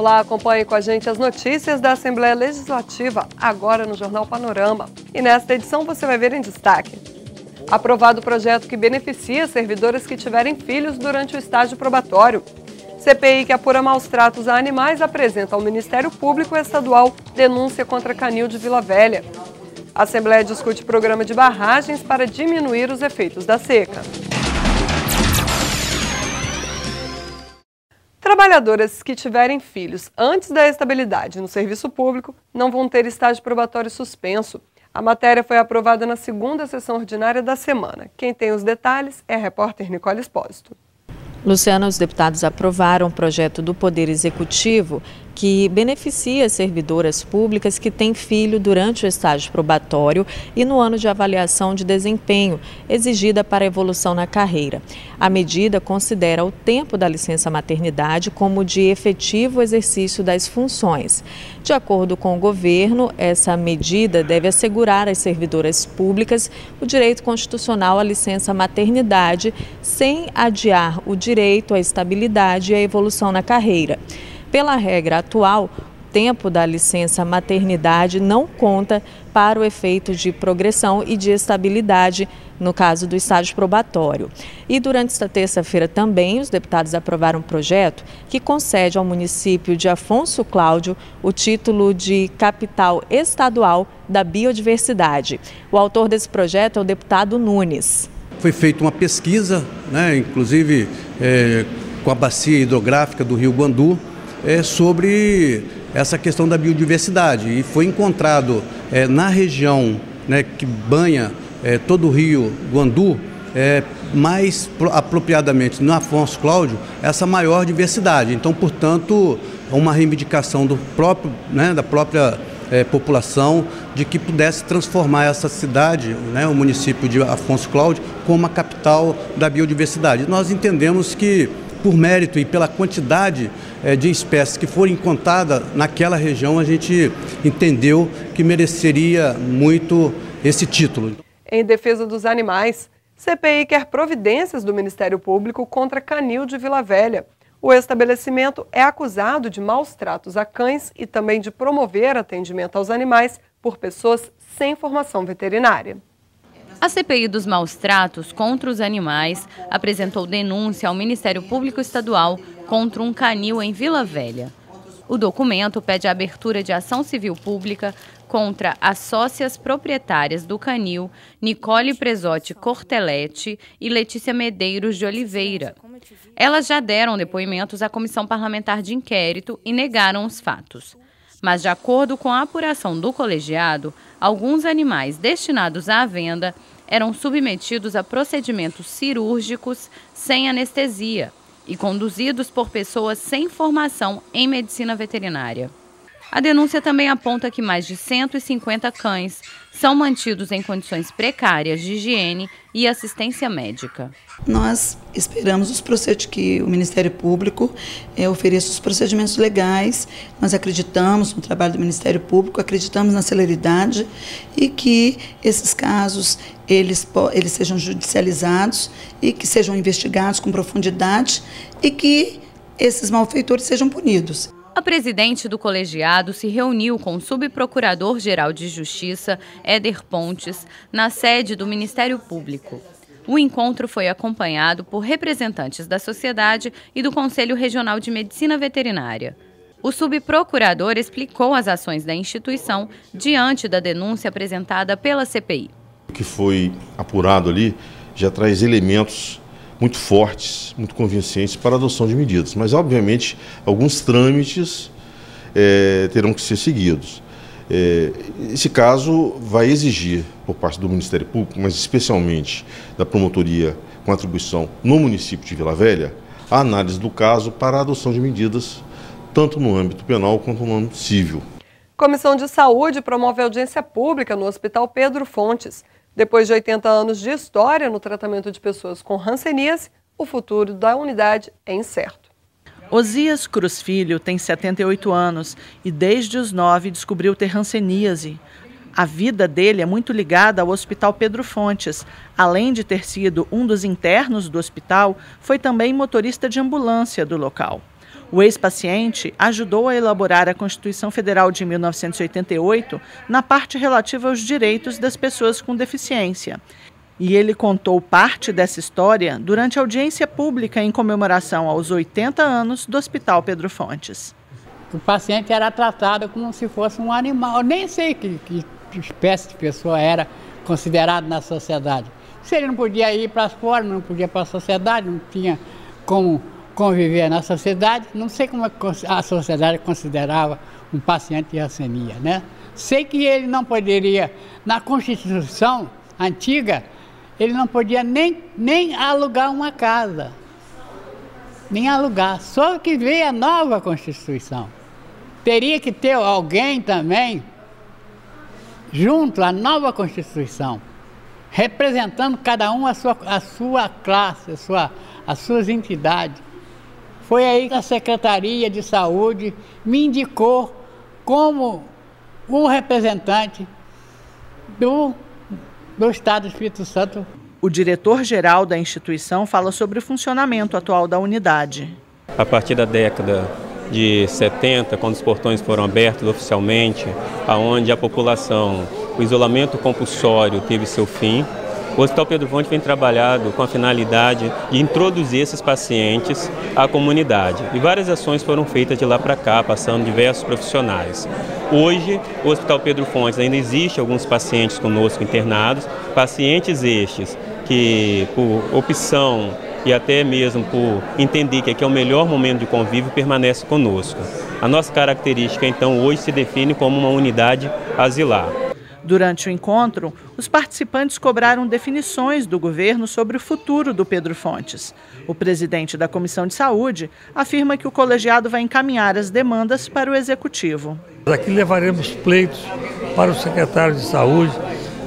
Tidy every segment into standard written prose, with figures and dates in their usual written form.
Olá, acompanhe com a gente as notícias da Assembleia Legislativa, agora no Jornal Panorama. E nesta edição você vai ver em destaque: aprovado o projeto que beneficia servidoras que tiverem filhos durante o estágio probatório. CPI que apura maus tratos a animais apresenta ao Ministério Público Estadual denúncia contra canil de Vila Velha. A Assembleia discute programa de barragens para diminuir os efeitos da seca. Trabalhadoras que tiverem filhos antes da estabilidade no serviço público não vão ter estágio probatório suspenso. A matéria foi aprovada na segunda sessão ordinária da semana. Quem tem os detalhes é a repórter Nicole Espósito. Luciana, os deputados aprovaram um projeto do Poder Executivo que beneficia servidoras públicas que têm filho durante o estágio probatório e no ano de avaliação de desempenho, exigida para a evolução na carreira. A medida considera o tempo da licença maternidade como de efetivo exercício das funções. De acordo com o governo, essa medida deve assegurar às servidoras públicas o direito constitucional à licença maternidade, sem adiar o direito à estabilidade e à evolução na carreira. Pela regra atual, o tempo da licença maternidade não conta para o efeito de progressão e de estabilidade no caso do estágio probatório. E durante esta terça-feira também, os deputados aprovaram um projeto que concede ao município de Afonso Cláudio o título de capital estadual da biodiversidade. O autor desse projeto é o deputado Nunes. Foi feita uma pesquisa, inclusive com a bacia hidrográfica do Rio Guandu, sobre essa questão da biodiversidade, e foi encontrado na região que banha todo o Rio Guandu, mais apropriadamente no Afonso Cláudio, essa maior diversidade. Então, portanto, uma reivindicação da própria população de que pudesse transformar essa cidade, o município de Afonso Cláudio, como a capital da biodiversidade. Nós entendemos que, por mérito e pela quantidade de espécies que forem contadas naquela região, a gente entendeu que mereceria muito esse título. Em defesa dos animais, CPI quer providências do Ministério Público contra canil de Vila Velha. O estabelecimento é acusado de maus tratos a cães e também de promover atendimento aos animais por pessoas sem formação veterinária. A CPI dos maus tratos contra os animais apresentou denúncia ao Ministério Público Estadual contra um canil em Vila Velha. O documento pede a abertura de ação civil pública contra as sócias proprietárias do canil, Nicole Presotti Cortelete e Letícia Medeiros de Oliveira. Elas já deram depoimentos à Comissão Parlamentar de Inquérito e negaram os fatos. Mas, de acordo com a apuração do colegiado, alguns animais destinados à venda eram submetidos a procedimentos cirúrgicos sem anestesia e conduzidos por pessoas sem formação em medicina veterinária. A denúncia também aponta que mais de 150 cães são mantidos em condições precárias de higiene e assistência médica. Nós esperamos que o Ministério Público ofereça os procedimentos legais. Nós acreditamos no trabalho do Ministério Público, acreditamos na celeridade e que esses casos eles sejam judicializados e que sejam investigados com profundidade e que esses malfeitores sejam punidos. A presidente do colegiado se reuniu com o subprocurador-geral de Justiça, Éder Pontes, na sede do Ministério Público. O encontro foi acompanhado por representantes da sociedade e do Conselho Regional de Medicina Veterinária. O subprocurador explicou as ações da instituição diante da denúncia apresentada pela CPI. O que foi apurado ali já traz elementos muito fortes, muito convincentes para a adoção de medidas. Mas, obviamente, alguns trâmites terão que ser seguidos. Esse caso vai exigir, por parte do Ministério Público, mas especialmente da promotoria com atribuição no município de Vila Velha, a análise do caso para a adoção de medidas, tanto no âmbito penal quanto no âmbito civil. Comissão de Saúde promove audiência pública no Hospital Pedro Fontes. Depois de 80 anos de história no tratamento de pessoas com hanseníase, o futuro da unidade é incerto. Osias Cruz Filho tem 78 anos e desde os 9 descobriu ter hanseníase. A vida dele é muito ligada ao Hospital Pedro Fontes. Além de ter sido um dos internos do hospital, foi também motorista de ambulância do local. O ex-paciente ajudou a elaborar a Constituição Federal de 1988 na parte relativa aos direitos das pessoas com deficiência. E ele contou parte dessa história durante a audiência pública em comemoração aos 80 anos do Hospital Pedro Fontes. O paciente era tratado como se fosse um animal. Eu nem sei que espécie de pessoa era considerado na sociedade. Se ele não podia ir para fora, não podia ir para a sociedade, não tinha como conviver na sociedade, não sei como a sociedade considerava um paciente de rancenia, né? Sei que ele não poderia, na Constituição antiga, ele não podia nem alugar uma casa, nem alugar, só que veio a nova Constituição. Teria que ter alguém também junto à nova Constituição, representando cada um a sua classe, as suas entidades. Foi aí que a Secretaria de Saúde me indicou como o representante do Estado do Espírito Santo. O diretor-geral da instituição fala sobre o funcionamento atual da unidade. A partir da década de 70, quando os portões foram abertos oficialmente, aonde a população, o isolamento compulsório teve seu fim, o Hospital Pedro Fontes vem trabalhado com a finalidade de introduzir esses pacientes à comunidade. E várias ações foram feitas de lá para cá, passando diversos profissionais. Hoje, o Hospital Pedro Fontes ainda existe alguns pacientes conosco internados, pacientes estes que, por opção e até mesmo por entender que aqui é o melhor momento de convívio, permanece conosco. A nossa característica, então, hoje se define como uma unidade asilar. Durante o encontro, os participantes cobraram definições do governo sobre o futuro do Pedro Fontes. O presidente da Comissão de Saúde afirma que o colegiado vai encaminhar as demandas para o Executivo. Aqui levaremos pleitos para o secretário de Saúde,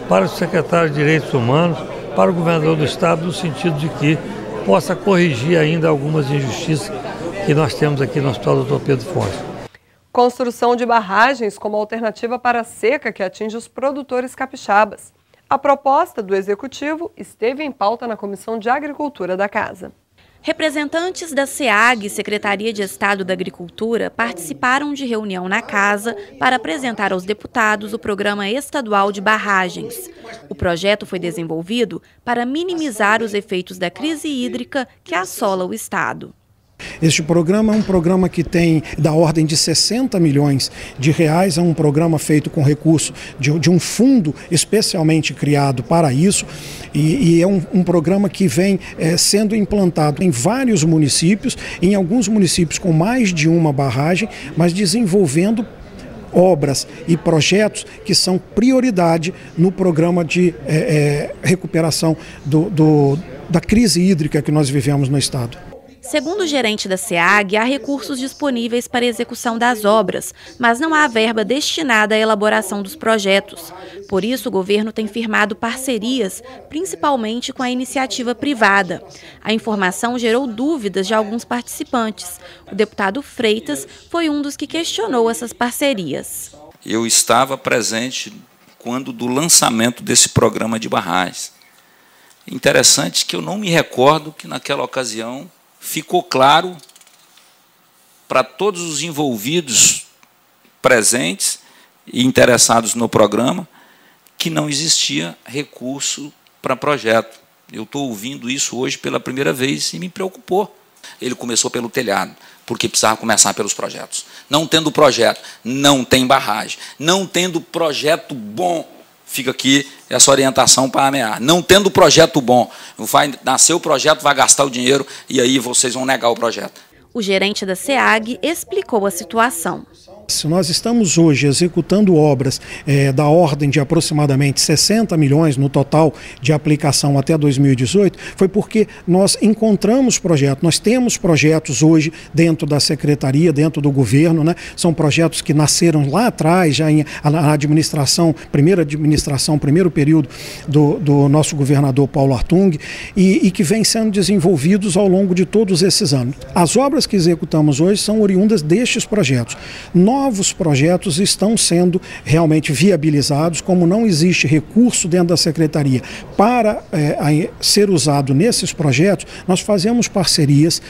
para o secretário de Direitos Humanos, para o governador do Estado, no sentido de que possa corrigir ainda algumas injustiças que nós temos aqui no Hospital Dr. Pedro Fontes. Construção de barragens como alternativa para a seca que atinge os produtores capixabas. A proposta do Executivo esteve em pauta na Comissão de Agricultura da Casa. Representantes da SEAG, Secretaria de Estado da Agricultura, participaram de reunião na Casa para apresentar aos deputados o Programa Estadual de Barragens. O projeto foi desenvolvido para minimizar os efeitos da crise hídrica que assola o Estado. Este programa é um programa que tem da ordem de 60 milhões de reais, é um programa feito com recurso de um fundo especialmente criado para isso e é um programa que vem sendo implantado em vários municípios, em alguns municípios com mais de uma barragem, mas desenvolvendo obras e projetos que são prioridade no programa de recuperação da crise hídrica que nós vivemos no Estado. Segundo o gerente da SEAG, há recursos disponíveis para a execução das obras, mas não há verba destinada à elaboração dos projetos. Por isso, o governo tem firmado parcerias, principalmente com a iniciativa privada. A informação gerou dúvidas de alguns participantes. O deputado Freitas foi um dos que questionou essas parcerias. Eu estava presente quando do lançamento desse programa de barragens. Interessante que eu não me recordo que naquela ocasião ficou claro para todos os envolvidos presentes e interessados no programa que não existia recurso para projeto. Eu estou ouvindo isso hoje pela primeira vez e me preocupou. Ele começou pelo telhado, porque precisava começar pelos projetos. Não tendo projeto, não tem barragem. Não tendo projeto bom, fica aqui essa orientação para ameaçar. Não tendo projeto bom, vai nascer o projeto, vai gastar o dinheiro e aí vocês vão negar o projeto. O gerente da SEAG explicou a situação. Se nós estamos hoje executando obras da ordem de aproximadamente 60 milhões no total de aplicação até 2018, foi porque nós encontramos projetos, nós temos projetos hoje dentro da Secretaria, dentro do governo, né? São projetos que nasceram lá atrás, já na administração, primeiro período do nosso governador Paulo Artung, e que vem sendo desenvolvidos ao longo de todos esses anos. As obras que executamos hoje são oriundas destes projetos. Nós novos projetos estão sendo realmente viabilizados. Como não existe recurso dentro da Secretaria para ser usado nesses projetos, nós fazemos parcerias,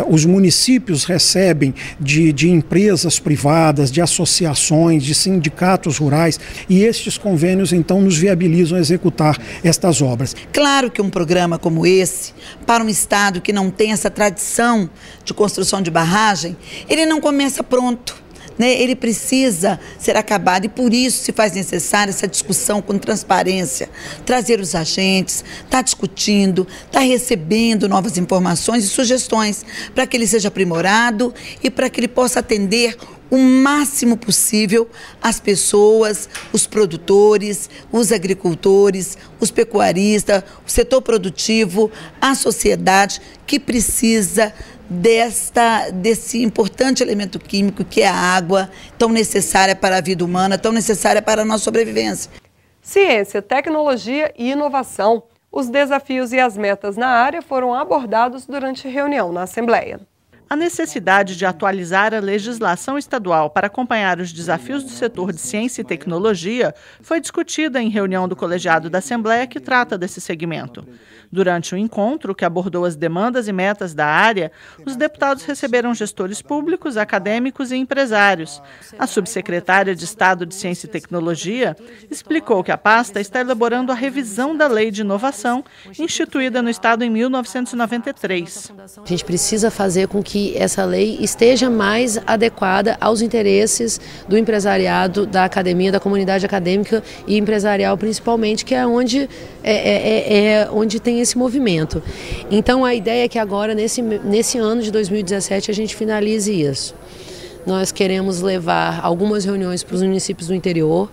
os municípios recebem de empresas privadas, de associações, de sindicatos rurais, e estes convênios então nos viabilizam executar estas obras. Claro que um programa como esse, para um estado que não tem essa tradição de construção de barragem, ele não começa pronto. Ele precisa ser acabado e por isso se faz necessária essa discussão com transparência, trazer os agentes, estar discutindo, estar recebendo novas informações e sugestões para que ele seja aprimorado e para que ele possa atender o máximo possível as pessoas, os produtores, os agricultores, os pecuaristas, o setor produtivo, a sociedade que precisa desse importante elemento químico que é a água, tão necessária para a vida humana, tão necessária para a nossa sobrevivência. Ciência, tecnologia e inovação. Os desafios e as metas na área foram abordados durante reunião na Assembleia. A necessidade de atualizar a legislação estadual para acompanhar os desafios do setor de ciência e tecnologia foi discutida em reunião do colegiado da Assembleia que trata desse segmento. Durante o encontro, que abordou as demandas e metas da área, os deputados receberam gestores públicos, acadêmicos e empresários. A subsecretária de Estado de Ciência e Tecnologia explicou que a pasta está elaborando a revisão da Lei de Inovação, instituída no Estado em 1993. A gente precisa fazer com que essa lei esteja mais adequada aos interesses do empresariado, da academia, da comunidade acadêmica e empresarial principalmente, que é onde tem esse movimento. Então a ideia é que agora, nesse ano de 2017, a gente finalize isso. Nós queremos levar algumas reuniões para os municípios do interior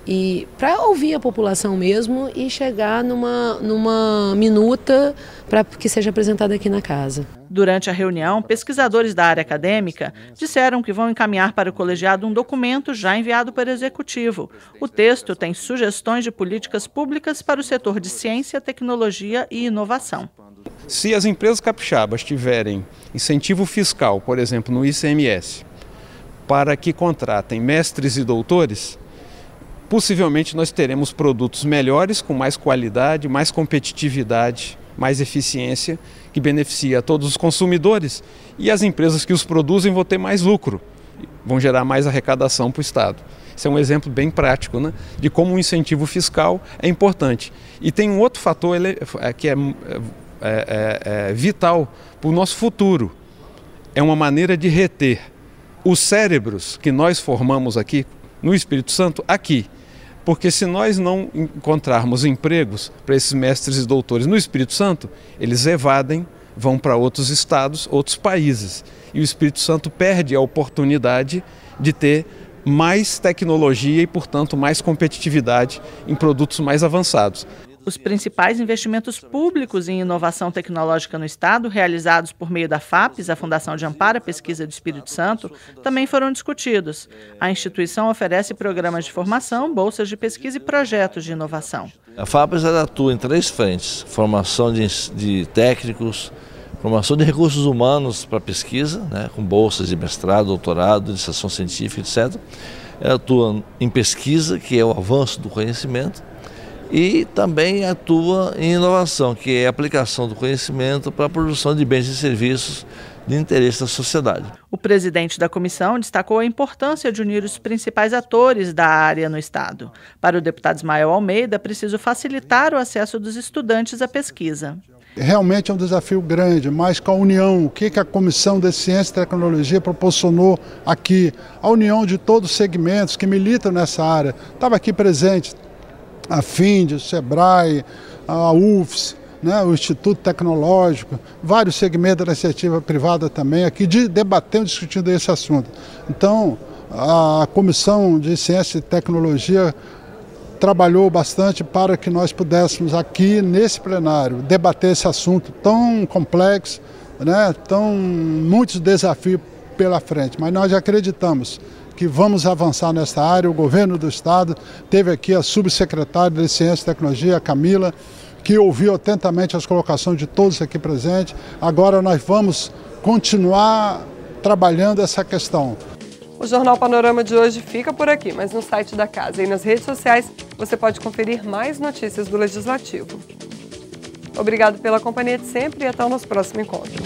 e para ouvir a população mesmo e chegar numa minuta para que seja apresentada aqui na casa. Durante a reunião, pesquisadores da área acadêmica disseram que vão encaminhar para o colegiado um documento já enviado para o Executivo. O texto tem sugestões de políticas públicas para o setor de ciência, tecnologia e inovação. Se as empresas capixabas tiverem incentivo fiscal, por exemplo, no ICMS, para que contratem mestres e doutores, possivelmente nós teremos produtos melhores, com mais qualidade, mais competitividade, mais eficiência, que beneficia a todos os consumidores, e as empresas que os produzem vão ter mais lucro, vão gerar mais arrecadação para o Estado. Esse é um exemplo bem prático, né, de como o incentivo fiscal é importante. E tem um outro fator que é vital para o nosso futuro. É uma maneira de reter os cérebros que nós formamos aqui no Espírito Santo, aqui. Porque se nós não encontrarmos empregos para esses mestres e doutores no Espírito Santo, eles evadem, vão para outros estados, outros países. E o Espírito Santo perde a oportunidade de ter mais tecnologia e, portanto, mais competitividade em produtos mais avançados. Os principais investimentos públicos em inovação tecnológica no Estado, realizados por meio da FAPES, a Fundação de Amparo à Pesquisa do Espírito Santo, também foram discutidos. A instituição oferece programas de formação, bolsas de pesquisa e projetos de inovação. A FAPES atua em 3 frentes: formação de técnicos, formação de recursos humanos para pesquisa, né, com bolsas de mestrado, doutorado, iniciação científica, etc. Ela atua em pesquisa, que é o avanço do conhecimento, e também atua em inovação, que é a aplicação do conhecimento para a produção de bens e serviços de interesse da sociedade. O presidente da comissão destacou a importância de unir os principais atores da área no Estado. Para o deputado Ismael Almeida, é preciso facilitar o acesso dos estudantes à pesquisa. Realmente é um desafio grande, mas com a união, o que a Comissão de Ciência e Tecnologia proporcionou aqui, a união de todos os segmentos que militam nessa área. Estava aqui presente a FIND, o SEBRAE, a UFS, né, o Instituto Tecnológico, vários segmentos da iniciativa privada também, aqui debatendo, discutindo esse assunto. Então, a Comissão de Ciência e Tecnologia trabalhou bastante para que nós pudéssemos aqui, nesse plenário, debater esse assunto tão complexo, né, muitos desafios pela frente, mas nós acreditamos que vamos avançar nessa área. O governo do Estado teve aqui a subsecretária de Ciência e Tecnologia, a Camila, que ouviu atentamente as colocações de todos aqui presentes. Agora nós vamos continuar trabalhando essa questão. O Jornal Panorama de hoje fica por aqui, mas no site da casa e nas redes sociais você pode conferir mais notícias do Legislativo. Obrigado pela companhia de sempre e até o nosso próximo encontro.